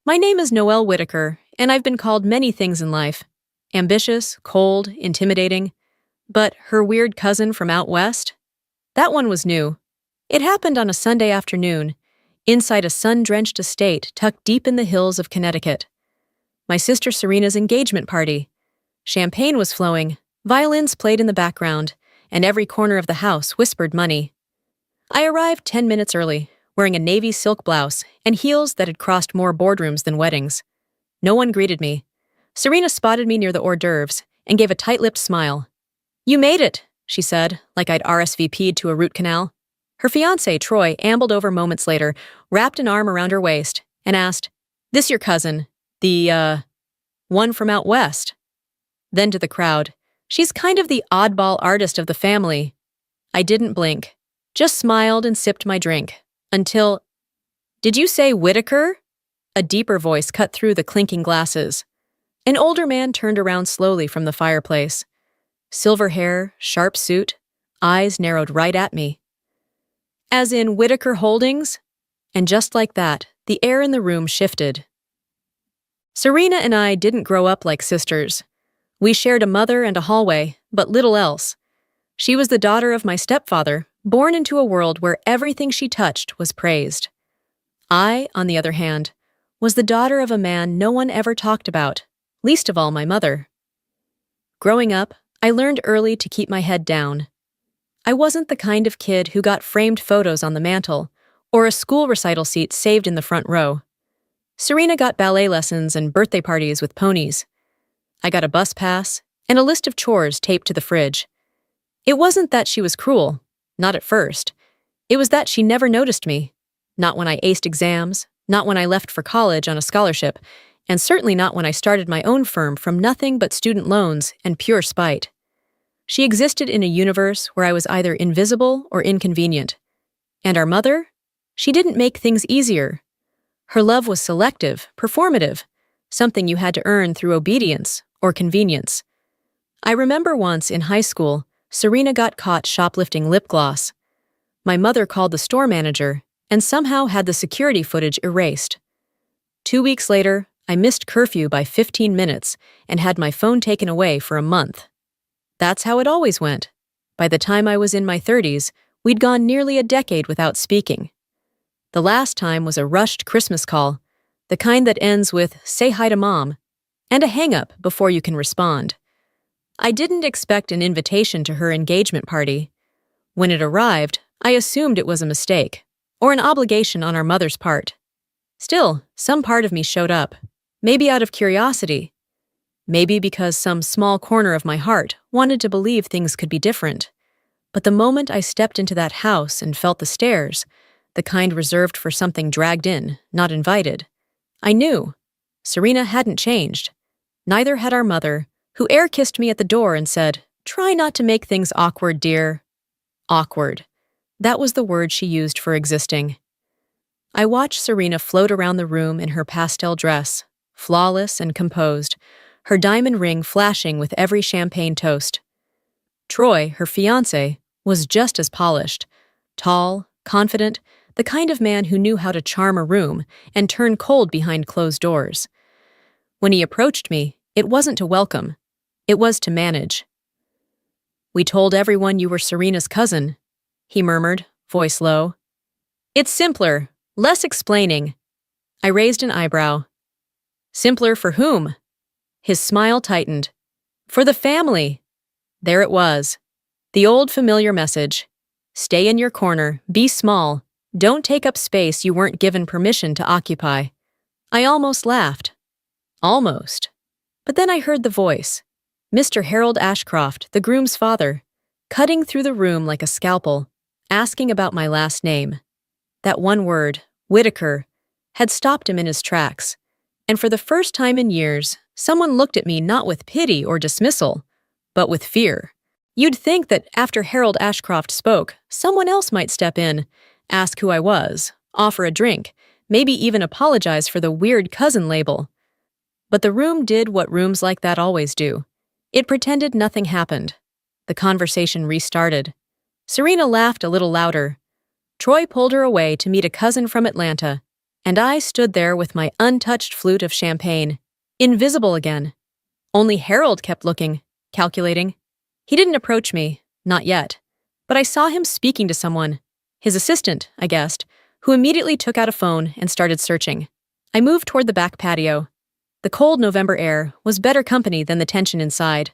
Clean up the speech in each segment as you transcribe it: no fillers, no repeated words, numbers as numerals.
My name is Noelle Whitaker, and I've been called many things in life. Ambitious, cold, intimidating. But her weird cousin from out west? That one was new. It happened on a Sunday afternoon, inside a sun-drenched estate tucked deep in the hills of Connecticut. My sister Serena's engagement party. Champagne was flowing, violins played in the background, and every corner of the house whispered money. I arrived 10 minutes early, wearing a navy silk blouse and heels that had crossed more boardrooms than weddings. No one greeted me. Serena spotted me near the hors d'oeuvres and gave a tight-lipped smile. "You made it," she said, like I'd RSVP'd to a root canal. Her fiancé, Troy, ambled over moments later, wrapped an arm around her waist, and asked, "This your cousin? The, one from out west?" Then to the crowd, "She's kind of the oddball artist of the family." I didn't blink, just smiled and sipped my drink, until, "Did you say Whitaker?" A deeper voice cut through the clinking glasses. An older man turned around slowly from the fireplace. Silver hair, sharp suit, eyes narrowed right at me. "As in Whitaker Holdings?" And just like that, the air in the room shifted. Serena and I didn't grow up like sisters. We shared a mother and a hallway, but little else. She was the daughter of my stepfather, born into a world where everything she touched was praised. I, on the other hand, was the daughter of a man no one ever talked about, least of all my mother. Growing up, I learned early to keep my head down. I wasn't the kind of kid who got framed photos on the mantle or a school recital seat saved in the front row. Serena got ballet lessons and birthday parties with ponies. I got a bus pass and a list of chores taped to the fridge. It wasn't that she was cruel, not at first. It was that she never noticed me. Not when I aced exams, not when I left for college on a scholarship, and certainly not when I started my own firm from nothing but student loans and pure spite. She existed in a universe where I was either invisible or inconvenient. And our mother? She didn't make things easier. Her love was selective, performative, something you had to earn through obedience or convenience. I remember once in high school, Serena got caught shoplifting lip gloss. My mother called the store manager and somehow had the security footage erased. 2 weeks later, I missed curfew by 15 minutes and had my phone taken away for a month. That's how it always went. By the time I was in my 30s, we'd gone nearly a decade without speaking. The last time was a rushed Christmas call, the kind that ends with "say hi to mom," and a hang-up before you can respond. I didn't expect an invitation to her engagement party. When it arrived, I assumed it was a mistake, or an obligation on our mother's part. Still, some part of me showed up, maybe out of curiosity. Maybe because some small corner of my heart wanted to believe things could be different. But the moment I stepped into that house and felt the stares, the kind reserved for something dragged in, not invited, I knew. Serena hadn't changed. Neither had our mother, who air-kissed me at the door and said, "Try not to make things awkward, dear." Awkward. That was the word she used for existing. I watched Serena float around the room in her pastel dress, flawless and composed, her diamond ring flashing with every champagne toast. Troy, her fiancé, was just as polished, tall, confident, the kind of man who knew how to charm a room and turn cold behind closed doors. When he approached me, it wasn't to welcome, it was to manage. "We told everyone you were Serena's cousin," he murmured, voice low. "It's simpler, less explaining." I raised an eyebrow. "Simpler for whom?" His smile tightened. "For the family." There it was. The old familiar message. Stay in your corner, be small, don't take up space you weren't given permission to occupy. I almost laughed. Almost. But then I heard the voice. Mr. Harold Ashcroft, the groom's father, cutting through the room like a scalpel, asking about my last name. That one word, Whitaker, had stopped him in his tracks. And for the first time in years, someone looked at me not with pity or dismissal, but with fear. You'd think that after Harold Ashcroft spoke, someone else might step in, ask who I was, offer a drink, maybe even apologize for the weird cousin label. But the room did what rooms like that always do. It pretended nothing happened. The conversation restarted. Serena laughed a little louder. Troy pulled her away to meet a cousin from Atlanta, And I stood there with my untouched flute of champagne, invisible again. Only Harold kept looking, calculating. He didn't approach me, not yet, but I saw him speaking to someone, his assistant, I guessed, who immediately took out a phone and started searching. I moved toward the back patio. The cold November air was better company than the tension inside.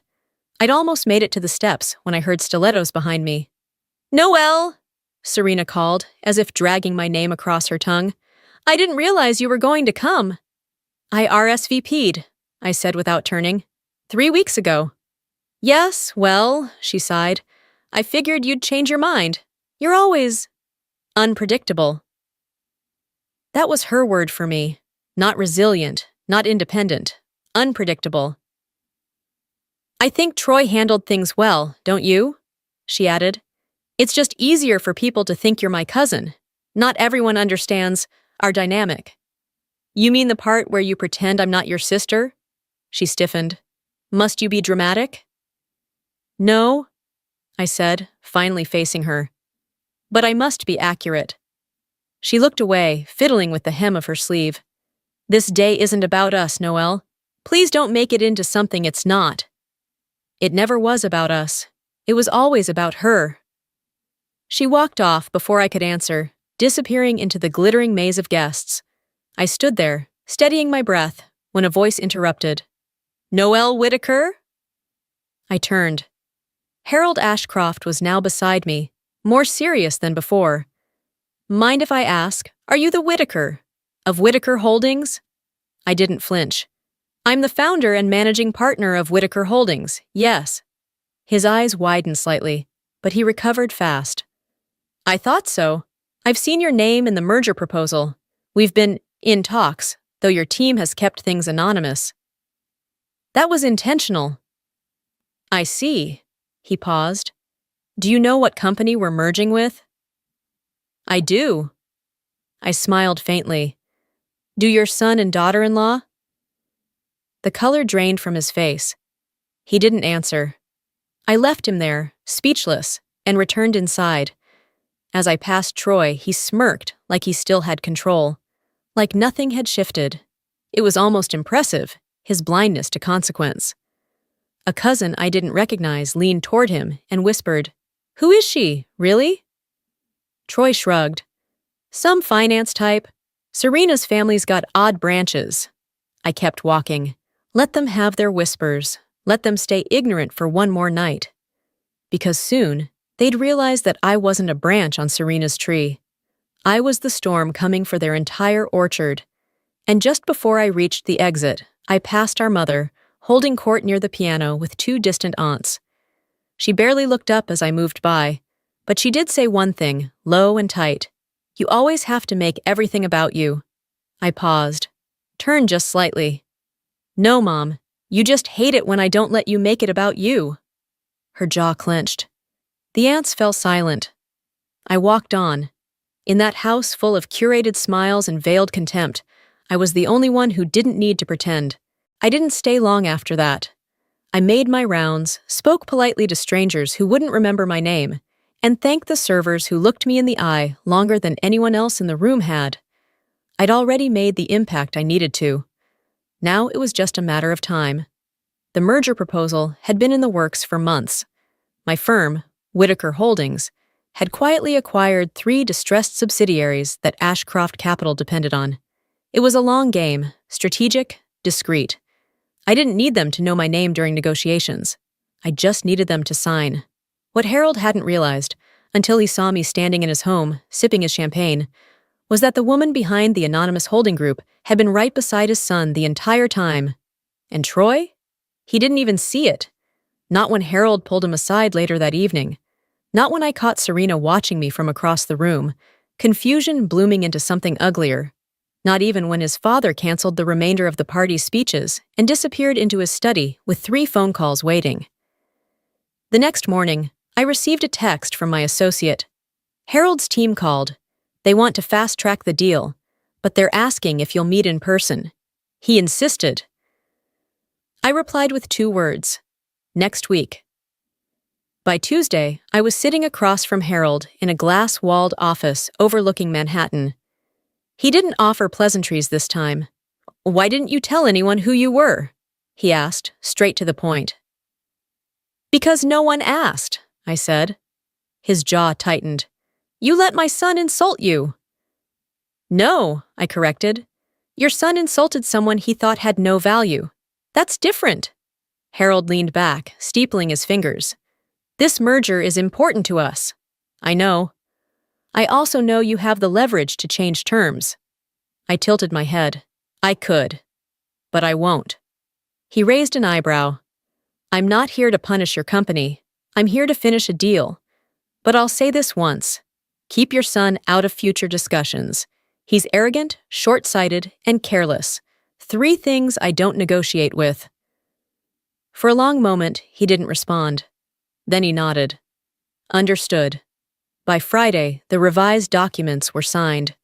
I'd almost made it to the steps when I heard stilettos behind me. "Noelle!" Serena called, as if dragging my name across her tongue. "I didn't realize you were going to come." "I RSVP'd," I said without turning. 3 weeks ago. "Yes, well," she sighed. "I figured you'd change your mind. You're always unpredictable." That was her word for me. Not resilient, not independent. Unpredictable. "I think Troy handled things well, don't you?" she added. "It's just easier for people to think you're my cousin. Not everyone understands our dynamic." "You mean the part where you pretend I'm not your sister?" She stiffened. "Must you be dramatic?" "No," I said, finally facing her. "But I must be accurate." She looked away, fiddling with the hem of her sleeve. "This day isn't about us, Noelle. Please don't make it into something it's not." "It never was about us. It was always about her." She walked off before I could answer, disappearing into the glittering maze of guests. I stood there, steadying my breath, when a voice interrupted. "Noelle Whitaker?" I turned. Harold Ashcroft was now beside me, more serious than before. "Mind if I ask, are you the Whitaker? Of Whitaker Holdings?" I didn't flinch. "I'm the founder and managing partner of Whitaker Holdings, yes." His eyes widened slightly, but he recovered fast. "I thought so. I've seen your name in the merger proposal. We've been in talks, though your team has kept things anonymous." "That was intentional." "I see." He paused. "Do you know what company we're merging with?" "I do." I smiled faintly. "Do your son and daughter-in-law?" The color drained from his face. He didn't answer. I left him there, speechless, and returned inside. As I passed Troy, he smirked like he still had control, like nothing had shifted. It was almost impressive, his blindness to consequence. A cousin I didn't recognize leaned toward him and whispered, "Who is she, really?" Troy shrugged. "Some finance type. Serena's family's got odd branches." I kept walking. Let them have their whispers. Let them stay ignorant for one more night. Because soon, they'd realize that I wasn't a branch on Serena's tree. I was the storm coming for their entire orchard. And just before I reached the exit, I passed our mother, holding court near the piano with 2 distant aunts. She barely looked up as I moved by, but she did say one thing, low and tight. "You always have to make everything about you." I paused, turned just slightly. "No, Mom, you just hate it when I don't let you make it about you." Her jaw clenched. The aunts fell silent. I walked on. In that house full of curated smiles and veiled contempt, I was the only one who didn't need to pretend. I didn't stay long after that. I made my rounds, spoke politely to strangers who wouldn't remember my name, and thanked the servers who looked me in the eye longer than anyone else in the room had. I'd already made the impact I needed to. Now it was just a matter of time. The merger proposal had been in the works for months. My firm, Whitaker Holdings, had quietly acquired 3 distressed subsidiaries that Ashcroft Capital depended on. It was a long game, strategic, discreet. I didn't need them to know my name during negotiations. I just needed them to sign. What Harold hadn't realized, until he saw me standing in his home, sipping his champagne, was that the woman behind the anonymous holding group had been right beside his son the entire time. And Troy? He didn't even see it. Not when Harold pulled him aside later that evening. Not when I caught Serena watching me from across the room, confusion blooming into something uglier. Not even when his father canceled the remainder of the party's speeches and disappeared into his study with 3 phone calls waiting. The next morning, I received a text from my associate. "Harold's team called. They want to fast-track the deal, but they're asking if you'll meet in person." He insisted. I replied with 2 words. "Next week." By Tuesday, I was sitting across from Harold in a glass-walled office overlooking Manhattan. He didn't offer pleasantries this time. Why didn't you tell anyone who you were? He asked, straight to the point. Because no one asked, I said. His jaw tightened. You let my son insult you. No, I corrected. Your son insulted someone he thought had no value. That's different. Harold leaned back, steepling his fingers. This merger is important to us. I know. I also know you have the leverage to change terms. I tilted my head. I could. But I won't. He raised an eyebrow. I'm not here to punish your company. I'm here to finish a deal. But I'll say this once. Keep your son out of future discussions. He's arrogant, short-sighted, and careless. 3 things I don't negotiate with. For a long moment, he didn't respond. Then he nodded. Understood. By Friday, the revised documents were signed.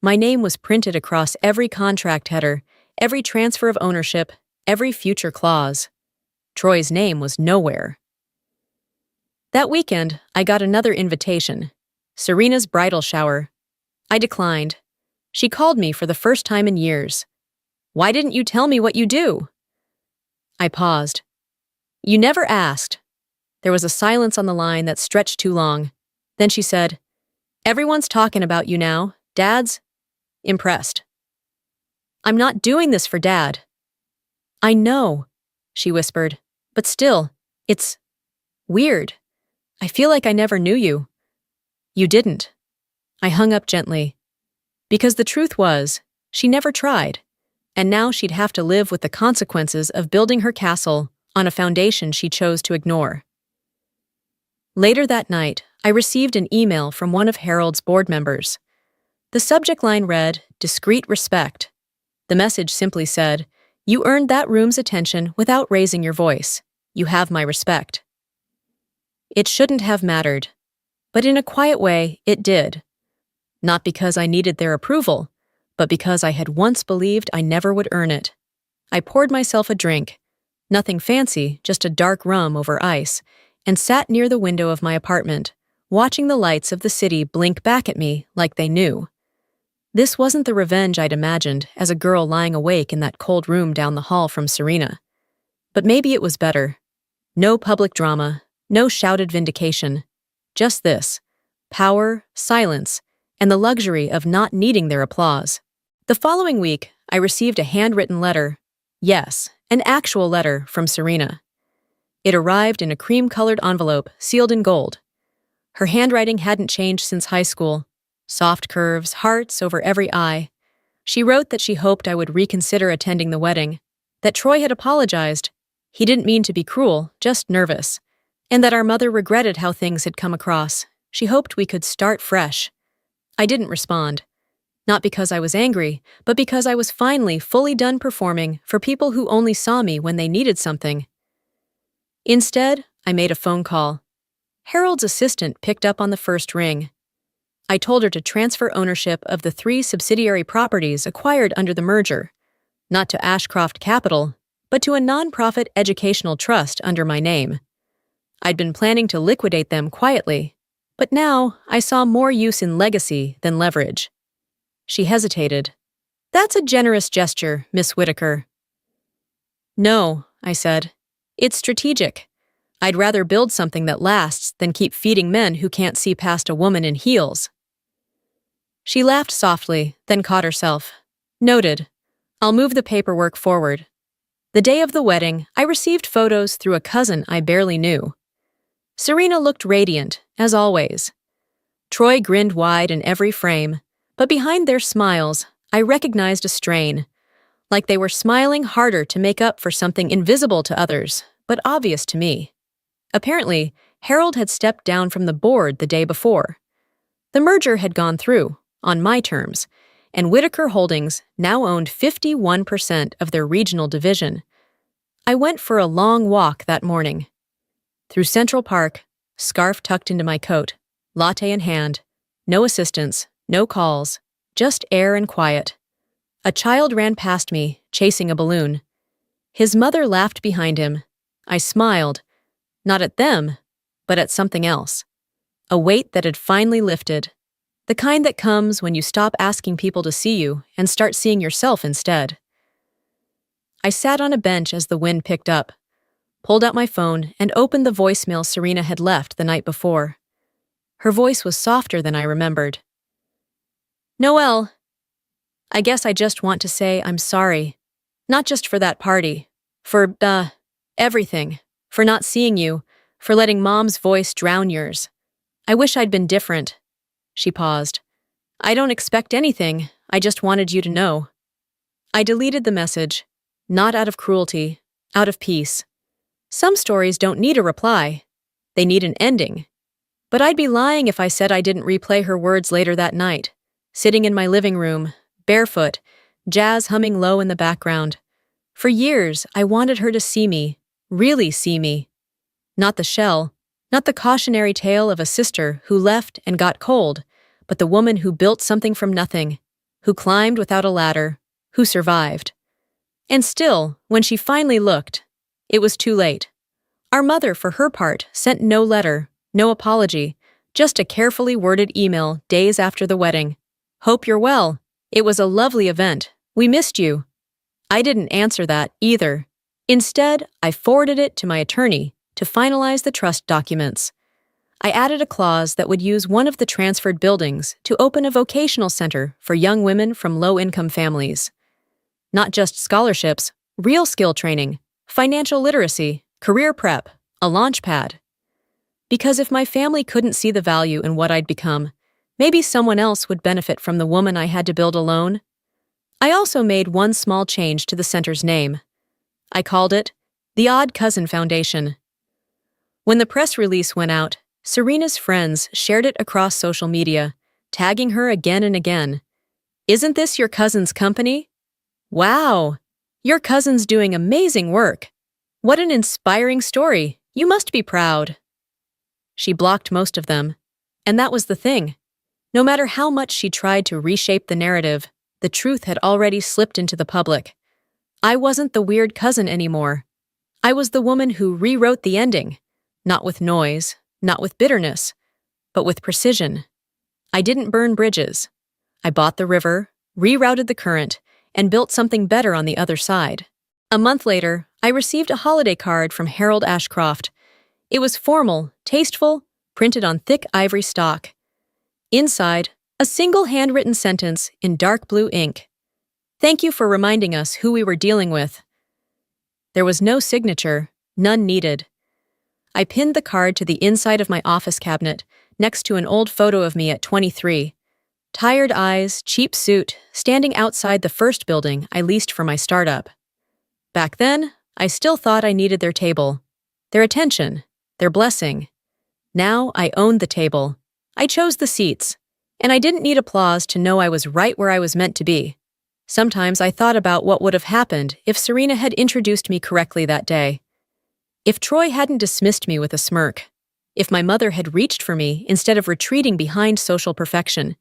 My name was printed across every contract header, every transfer of ownership, every future clause. Troy's name was nowhere. That weekend, I got another invitation. Serena's bridal shower. I declined. She called me for the first time in years. Why didn't you tell me what you do? I paused. You never asked. There was a silence on the line that stretched too long. Then she said, Everyone's talking about you now. Dad's impressed. I'm not doing this for Dad. I know, she whispered, but still, it's weird. I feel like I never knew you. You didn't. I hung up gently. Because the truth was, she never tried, and now she'd have to live with the consequences of building her castle on a foundation she chose to ignore. Later that night, I received an email from one of Harold's board members. The subject line read, Discreet respect. The message simply said, You earned that room's attention without raising your voice. You have my respect. It shouldn't have mattered, but in a quiet way, it did. Not because I needed their approval, but because I had once believed I never would earn it. I poured myself a drink, nothing fancy, just a dark rum over ice, and sat near the window of my apartment, watching the lights of the city blink back at me like they knew. This wasn't the revenge I'd imagined as a girl lying awake in that cold room down the hall from Serena. But maybe it was better. No public drama, no shouted vindication. Just this. Power, silence, and the luxury of not needing their applause. The following week, I received a handwritten letter. Yes, an actual letter from Serena. It arrived in a cream-colored envelope sealed in gold. Her handwriting hadn't changed since high school. Soft curves, hearts over every I. She wrote that she hoped I would reconsider attending the wedding, that Troy had apologized. He didn't mean to be cruel, just nervous, and that our mother regretted how things had come across. She hoped we could start fresh. I didn't respond. Not because I was angry, but because I was finally fully done performing for people who only saw me when they needed something. Instead, I made a phone call. Harold's assistant picked up on the first ring. I told her to transfer ownership of the 3 subsidiary properties acquired under the merger, not to Ashcroft Capital, but to a nonprofit educational trust under my name. I'd been planning to liquidate them quietly, but now I saw more use in legacy than leverage. She hesitated. That's a generous gesture, Miss Whitaker. No, I said. It's strategic. I'd rather build something that lasts than keep feeding men who can't see past a woman in heels. She laughed softly, then caught herself. Noted. I'll move the paperwork forward. The day of the wedding, I received photos through a cousin I barely knew. Serena looked radiant, as always. Troy grinned wide in every frame, but behind their smiles, I recognized a strain, like they were smiling harder to make up for something invisible to others, but obvious to me. Apparently, Harold had stepped down from the board the day before. The merger had gone through, on my terms, and Whitaker Holdings now owned 51% of their regional division. I went for a long walk that morning. Through Central Park, scarf tucked into my coat, latte in hand, no assistance, no calls, just air and quiet. A child ran past me, chasing a balloon. His mother laughed behind him. I smiled, not at them, but at something else. A weight that had finally lifted. The kind that comes when you stop asking people to see you and start seeing yourself instead. I sat on a bench as the wind picked up, pulled out my phone, and opened the voicemail Serena had left the night before. Her voice was softer than I remembered. Noelle, I guess I just want to say I'm sorry. Not just for that party. For, everything. For not seeing you. For letting Mom's voice drown yours. I wish I'd been different. She paused. I don't expect anything. I just wanted you to know. I deleted the message. Not out of cruelty. Out of peace. Some stories don't need a reply. They need an ending. But I'd be lying if I said I didn't replay her words later that night, sitting in my living room, barefoot, jazz humming low in the background. For years, I wanted her to see me, really see me. Not the shell, not the cautionary tale of a sister who left and got cold, but the woman who built something from nothing, who climbed without a ladder, who survived. And still, when she finally looked, it was too late. Our mother, for her part, sent no letter, no apology, just a carefully worded email days after the wedding. Hope you're well. It was a lovely event. We missed you. I didn't answer that either. Instead, I forwarded it to my attorney to finalize the trust documents. I added a clause that would use one of the transferred buildings to open a vocational center for young women from low-income families. Not just scholarships, real skill training, financial literacy, career prep, a launch pad. Because if my family couldn't see the value in what I'd become, maybe someone else would benefit from the woman I had to build alone. I also made one small change to the center's name. I called it the Odd Cousin Foundation. When the press release went out, Serena's friends shared it across social media, tagging her again and again. Isn't this your cousin's company? Wow! Your cousin's doing amazing work. What an inspiring story. You must be proud. She blocked most of them. And that was the thing. No matter how much she tried to reshape the narrative, the truth had already slipped into the public. I wasn't the weird cousin anymore. I was the woman who rewrote the ending. Not with noise, not with bitterness, but with precision. I didn't burn bridges. I bought the river, rerouted the current, and built something better on the other side. A month later, I received a holiday card from Harold Ashcroft. It was formal, tasteful, printed on thick ivory stock. Inside, a single handwritten sentence in dark blue ink. Thank you for reminding us who we were dealing with. There was no signature, none needed. I pinned the card to the inside of my office cabinet, next to an old photo of me at 23. Tired eyes, cheap suit, standing outside the first building I leased for my startup. Back then, I still thought I needed their table, their attention, their blessing. Now I owned the table. I chose the seats, and I didn't need applause to know I was right where I was meant to be. Sometimes I thought about what would have happened if Serena had introduced me correctly that day. If Troy hadn't dismissed me with a smirk. If my mother had reached for me instead of retreating behind social perfection.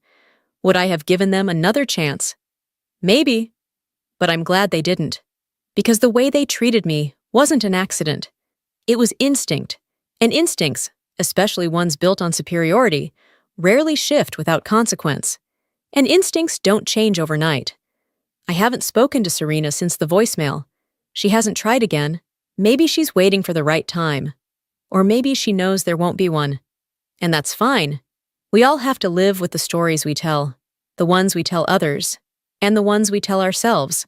Would I have given them another chance? Maybe. But I'm glad they didn't. Because the way they treated me wasn't an accident. It was instinct. And instincts, especially ones built on superiority, rarely shift without consequence. And instincts don't change overnight. I haven't spoken to Serena since the voicemail. She hasn't tried again. Maybe she's waiting for the right time. Or maybe she knows there won't be one. And that's fine. We all have to live with the stories we tell, the ones we tell others, and the ones we tell ourselves.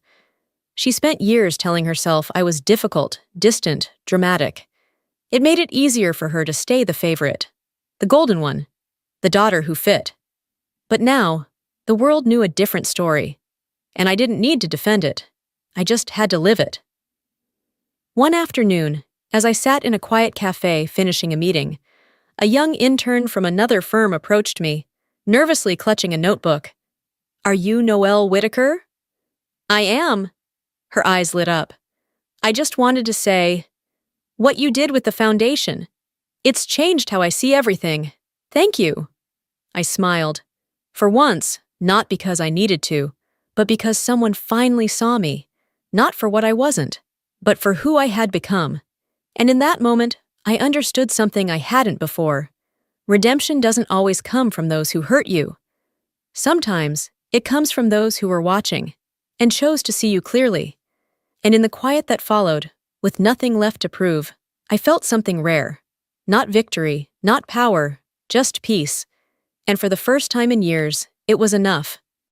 She spent years telling herself I was difficult, distant, dramatic. It made it easier for her to stay the favorite, the golden one, the daughter who fit. But now, the world knew a different story, and I didn't need to defend it. I just had to live it. One afternoon, as I sat in a quiet cafe finishing a meeting, a young intern from another firm approached me, nervously clutching a notebook. Are you Noelle Whitaker? I am. Her eyes lit up. I just wanted to say, what you did with the foundation. It's changed how I see everything. Thank you. I smiled. For once, not because I needed to, but because someone finally saw me. Not for what I wasn't, but for who I had become. And in that moment, I understood something I hadn't before. Redemption doesn't always come from those who hurt you. Sometimes, it comes from those who were watching and chose to see you clearly. And in the quiet that followed, with nothing left to prove, I felt something rare. Not victory, not power, just peace. And for the first time in years, it was enough.